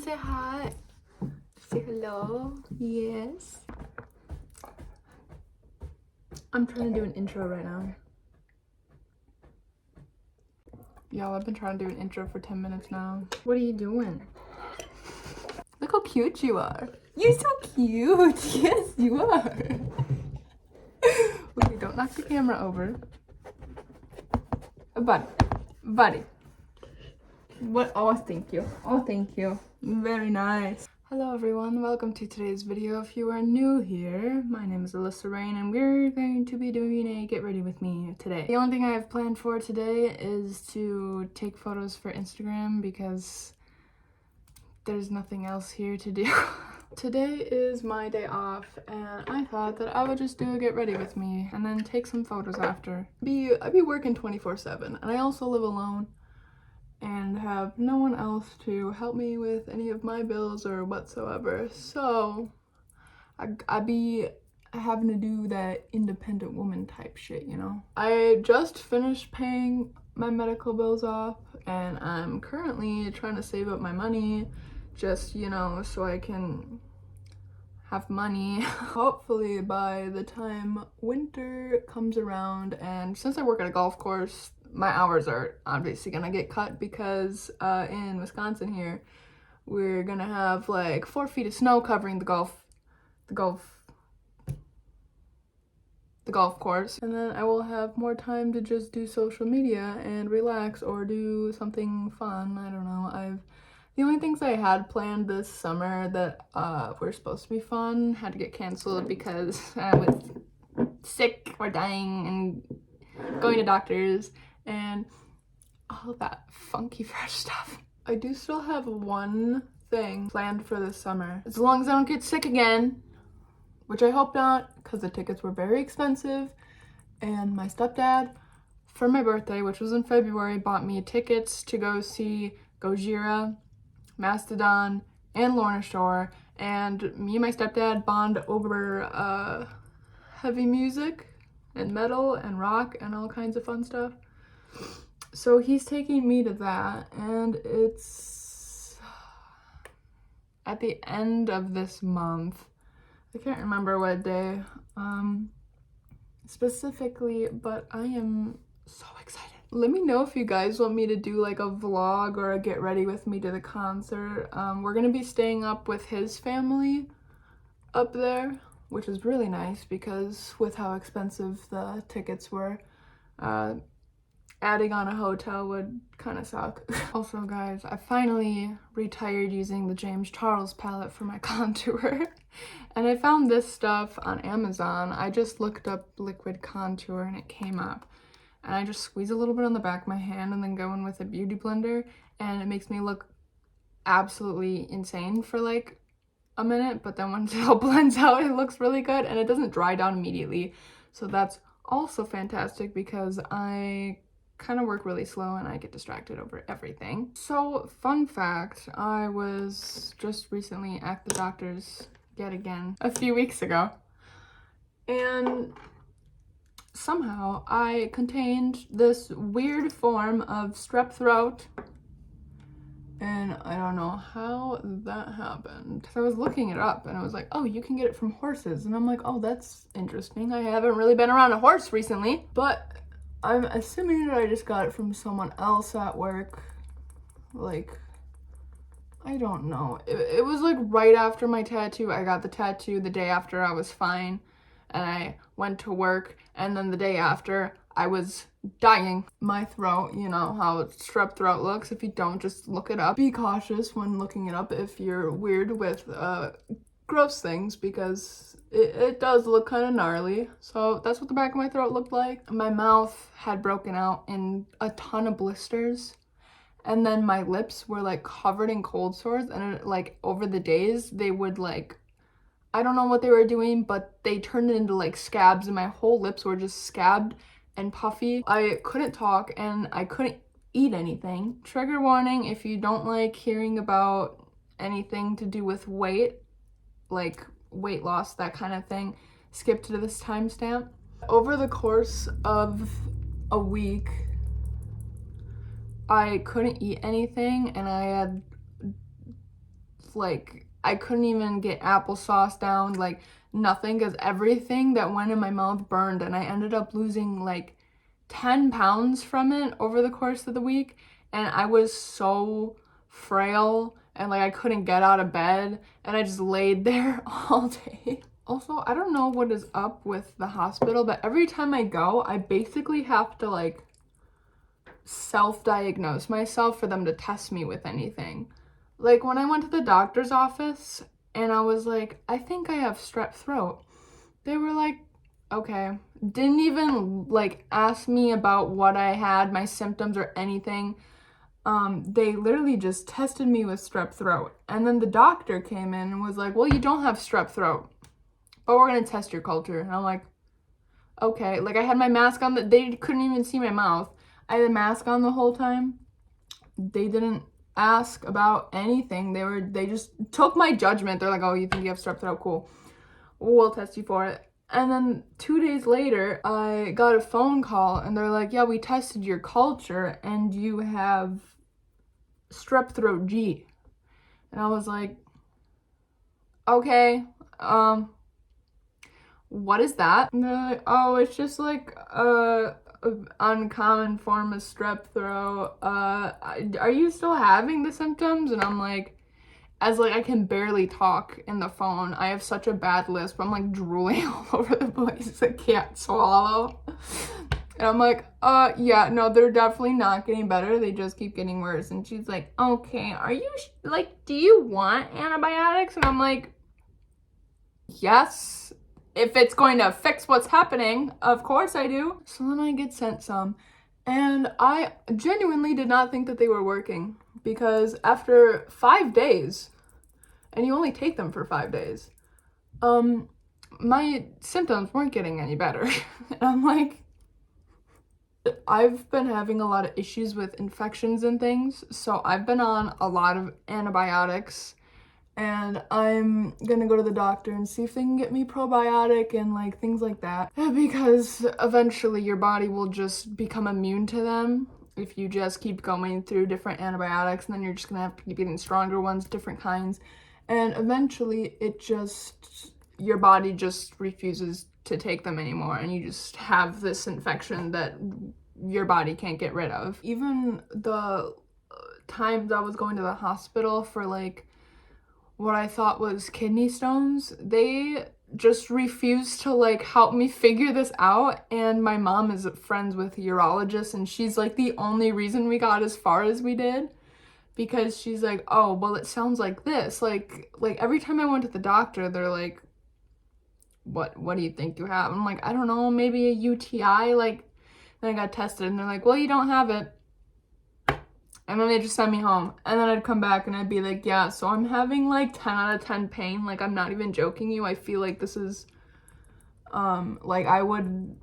say hi. Say hello. Yes. I'm trying to do an intro right now. Y'all, I've been trying to do an intro for 10 minutes now. What are you doing? Look how cute you are. You're so cute. Yes, you are. Okay, don't knock the camera over. Buddy. What? Oh, thank you. Oh, thank you. Very nice. Hello everyone, welcome to today's video. If you are new here, my name is Alyssa Rain and we're going to be doing a get ready with me today. The only thing I have planned for today is to take photos for Instagram because there's nothing else here to do. Today is my day off and I thought that I would just do a get ready with me and then take some photos after. I'd be working 24/7 and I also live alone and have no one else to help me with any of my bills or whatsoever. So I'd be having to do that independent woman type shit, you know? I just finished paying my medical bills off and I'm currently trying to save up my money just, you know, so I can have money. Hopefully by the time winter comes around, and since I work at a golf course, my hours are obviously gonna get cut because in Wisconsin here, we're gonna have like 4 feet of snow covering the golf course. And then I will have more time to just do social media and relax or do something fun. I don't know. The only things I had planned this summer that were supposed to be fun had to get canceled because I was sick or dying and going to doctors and all that funky fresh stuff. I do still have one thing planned for this summer. As long as I don't get sick again, which I hope not, because the tickets were very expensive. And my stepdad, for my birthday, which was in February, bought me tickets to go see Gojira, Mastodon, and Lorna Shore. And me and my stepdad bond over heavy music and metal and rock and all kinds of fun stuff. So he's taking me to that, and it's at the end of this month. I can't remember what day specifically, but I am so excited. Let me know if you guys want me to do like a vlog or a get ready with me to the concert. We're gonna be staying up with his family up there, which is really nice because with how expensive the tickets were, adding on a hotel would kind of suck. Also guys, I finally retired using the James Charles palette for my contour. And I found this stuff on Amazon. I just looked up liquid contour and it came up. And I just squeeze a little bit on the back of my hand and then go in with a beauty blender. And it makes me look absolutely insane for like a minute. But then once it all blends out, it looks really good. And it doesn't dry down immediately. So that's also fantastic because I kind of work really slow and I get distracted over everything. So fun fact, I was just recently at the doctor's yet again a few weeks ago, and somehow I contained this weird form of strep throat, and I don't know how that happened. So I was looking it up and I was like, oh, you can get it from horses, and I'm like, oh, that's interesting. I haven't really been around a horse recently, but I'm assuming that I just got it from someone else at work. Like, I don't know. It was like right after my tattoo. I got the tattoo the day after I was fine. And I went to work. And then the day after, I was dying. My throat, you know how strep throat looks. If you don't, just look it up. Be cautious when looking it up if you're weird with gross things, because it does look kind of gnarly. So that's what the back of my throat looked like. My mouth had broken out in a ton of blisters. And then my lips were like covered in cold sores, and it, like over the days they would like, I don't know what they were doing, but they turned it into like scabs, and my whole lips were just scabbed and puffy. I couldn't talk and I couldn't eat anything. Trigger warning, if you don't like hearing about anything to do with weight, like weight loss, that kind of thing, skip to this timestamp. Over the course of a week, I couldn't eat anything and I had like, I couldn't even get applesauce down, like, nothing, because everything that went in my mouth burned, and I ended up losing, like, 10 pounds from it over the course of the week, and I was so frail, and, like, I couldn't get out of bed, and I just laid there all day. Also, I don't know what is up with the hospital, but every time I go, I basically have to, like, self-diagnose myself for them to test me with anything. Like, when I went to the doctor's office and I was like, I think I have strep throat, they were like, okay. Didn't even, like, ask me about what I had, my symptoms or anything. They literally just tested me with strep throat. And then the doctor came in and was like, well, you don't have strep throat, but we're gonna test your culture. And I'm like, okay. Like, I had my mask on, they couldn't even see my mouth. I had a mask on the whole time. They didn't ask about anything. They just took my judgment. They're like, oh, you think you have strep throat? Cool. We'll test you for it. And then 2 days later, I got a phone call and they're like, yeah, we tested your culture and you have strep throat G. And I was like, okay, what is that? And they're like, oh, it's just like uncommon form of strep throat. Are you still having the symptoms? And I'm like, as like I can barely talk in the phone. I have such a bad lisp. I'm like drooling all over the place. I can't swallow. And I'm like, yeah, no, they're definitely not getting better. They just keep getting worse. And she's like, okay, are you like, do you want antibiotics? And I'm like, yes. If it's going to fix what's happening, of course I do. So then I get sent some, and I genuinely did not think that they were working, because after 5 days, and you only take them for 5 days, my symptoms weren't getting any better. And I'm like, I've been having a lot of issues with infections and things, so I've been on a lot of antibiotics. And I'm gonna go to the doctor and see if they can get me probiotic and like things like that, because eventually your body will just become immune to them if you just keep going through different antibiotics, and then you're just gonna have to keep getting stronger ones, different kinds, and eventually your body just refuses to take them anymore, and you just have this infection that your body can't get rid of. Even the times I was going to the hospital for like what I thought was kidney stones, they just refused to like help me figure this out. And my mom is friends with a urologist, and she's like the only reason we got as far as we did, because she's like, oh, well, it sounds like this. Like every time I went to the doctor, they're like, what do you think you have? I'm like, I don't know, maybe a UTI. Like, then I got tested and they're like, well, you don't have it. And then they just send me home. And then I'd come back and I'd be like, yeah, so I'm having like 10 out of 10 pain. Like, I'm not even joking you. I feel like this is, like I would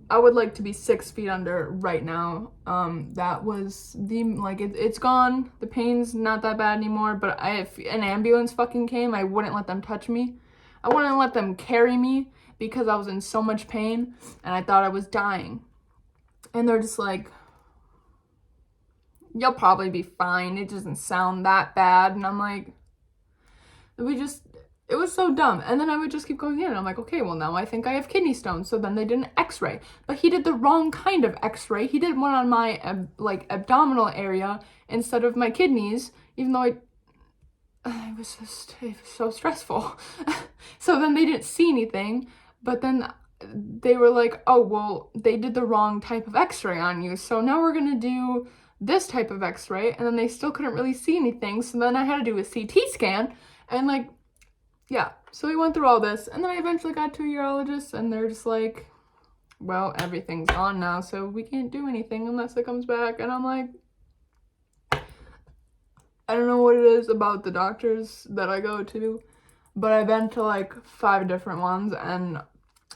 like to be 6 feet under right now. That was it's gone. The pain's not that bad anymore. But if an ambulance fucking came, I wouldn't let them touch me. I wouldn't let them carry me because I was in so much pain and I thought I was dying. And they're just like, you'll probably be fine. It doesn't sound that bad. And I'm like, it was so dumb. And then I would just keep going in. And I'm like, okay, well, now I think I have kidney stones. So then they did an x-ray. But he did the wrong kind of x-ray. He did one on my, abdominal area instead of my kidneys, even though it was so stressful. So then they didn't see anything. But then they were like, oh, well, they did the wrong type of x-ray on you. So now we're going to do this type of x-ray, and then they still couldn't really see anything, so then I had to do a CT scan, and like, yeah, so we went through all this, and then I eventually got to a urologist, and they're just like, well, everything's gone now, so we can't do anything unless it comes back. And I'm like, I don't know what it is about the doctors that I go to, but I've been to like 5 different ones, and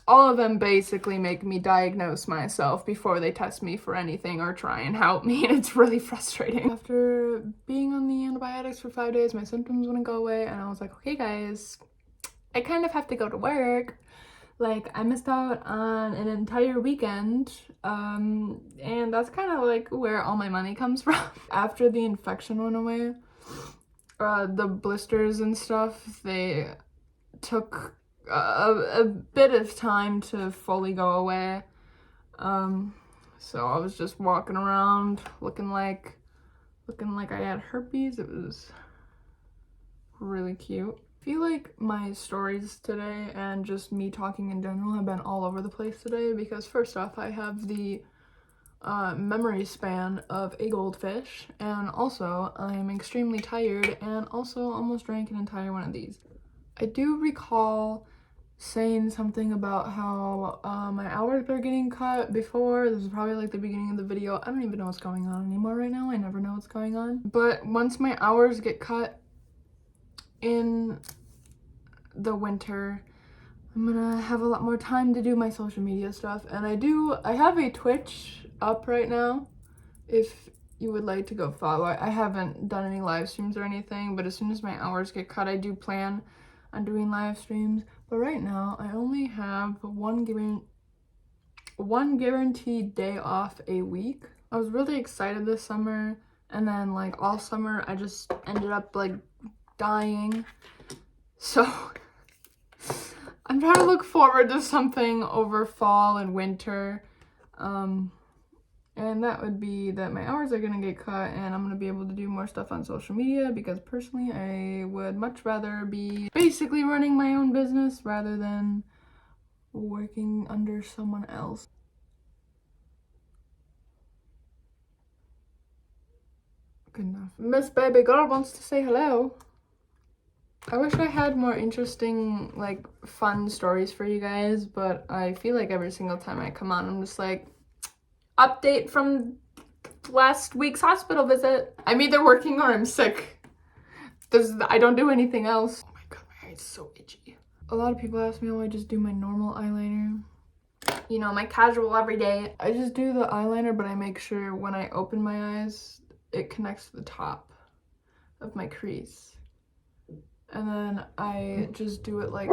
all of them basically make me diagnose myself before they test me for anything or try and help me, and it's really frustrating. After being on the antibiotics for 5 days, my symptoms wouldn't go away, and I was like, okay guys, I kind of have to go to work. Like, I missed out on an entire weekend, and that's kind of like where all my money comes from. After the infection went away, the blisters and stuff, they took a bit of time to fully go away. So I was just walking around looking like I had herpes. It was really cute. I feel like my stories today and just me talking in general have been all over the place today because first off, I have the memory span of a goldfish, and also I'm extremely tired and also almost drank an entire one of these. I do recall saying something about how my hours are getting cut before. This is probably like the beginning of the video. I don't even know what's going on anymore right now. I never know what's going on. But once my hours get cut in the winter, I'm gonna have a lot more time to do my social media stuff. And I have a Twitch up right now if you would like to go follow. I haven't done any live streams or anything, but as soon as my hours get cut, I do plan on doing live streams. But right now, I only have one guaranteed day off a week. I was really excited this summer, and then like all summer, I just ended up like dying. So I'm trying to look forward to something over fall and winter. And that would be that my hours are gonna get cut and I'm gonna be able to do more stuff on social media, because personally I would much rather be basically running my own business rather than working under someone else. Good enough. Miss Baby Girl wants to say hello. I wish I had more interesting, like, fun stories for you guys, but I feel like every single time I come on, I'm just like, update from last week's hospital visit. I'm either working or I'm sick. I don't do anything else. Oh my god, my eye's so itchy. A lot of people ask me how I just do my normal eyeliner. You know, my casual everyday. I just do the eyeliner, but I make sure when I open my eyes, it connects to the top of my crease. And then I just do it like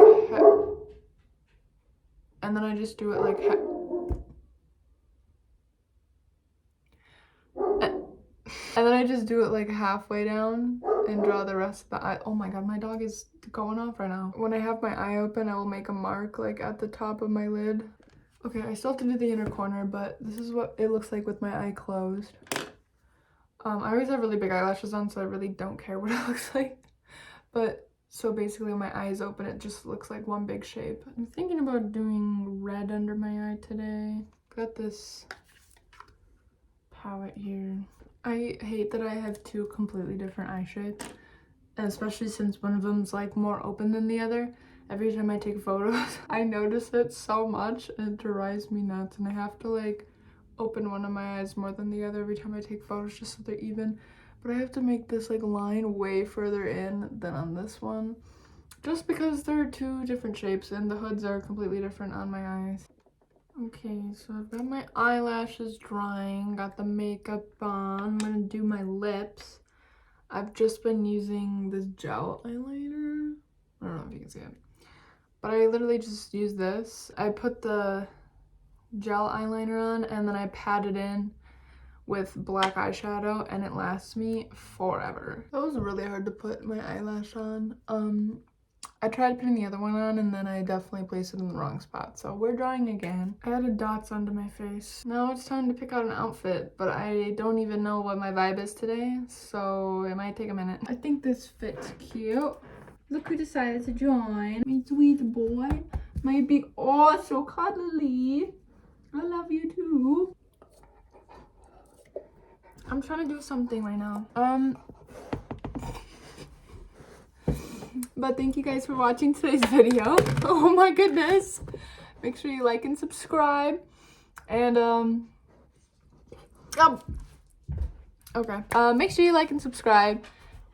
halfway down and draw the rest of the eye. Oh my god, my dog is going off right now. When I have my eye open, I will make a mark like at the top of my lid. Okay, I still have to do the inner corner, but this is what it looks like with my eye closed. I always have really big eyelashes on, so I really don't care what it looks like. But so basically when my eye is open, it just looks like one big shape. I'm thinking about doing red under my eye today. Got this palette here. I hate that I have two completely different eye shapes, and especially since one of them's like more open than the other. Every time I take photos, I notice it so much and it drives me nuts, and I have to like open one of my eyes more than the other every time I take photos just so they're even. But I have to make this like line way further in than on this one, just because they're two different shapes and the hoods are completely different on my eyes. Okay, so I've got my eyelashes drying, got the makeup on. I'm gonna do my lips. I've just been using this gel eyeliner. I don't know if you can see it, but I literally just use this. I put the gel eyeliner on and then I pat it in with black eyeshadow, and it lasts me forever. That was really hard to put my eyelash on. I tried putting the other one on and then I definitely placed it in the wrong spot, so we're drawing again. I added dots onto my face. Now it's time to pick out an outfit, but I don't even know what my vibe is today, so it might take a minute. I think this fits cute. Look who decided to join. My sweet boy. My big, oh, so cuddly. I love you too. I'm trying to do something right now. But thank you guys for watching today's video. Oh my goodness. Make sure you like and subscribe. And make sure you like and subscribe.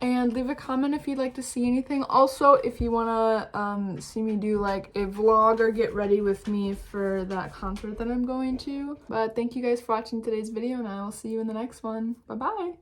And leave a comment if you'd like to see anything. Also, if you want to see me do like a vlog or get ready with me for that concert that I'm going to. But thank you guys for watching today's video, and I will see you in the next one. Bye-bye.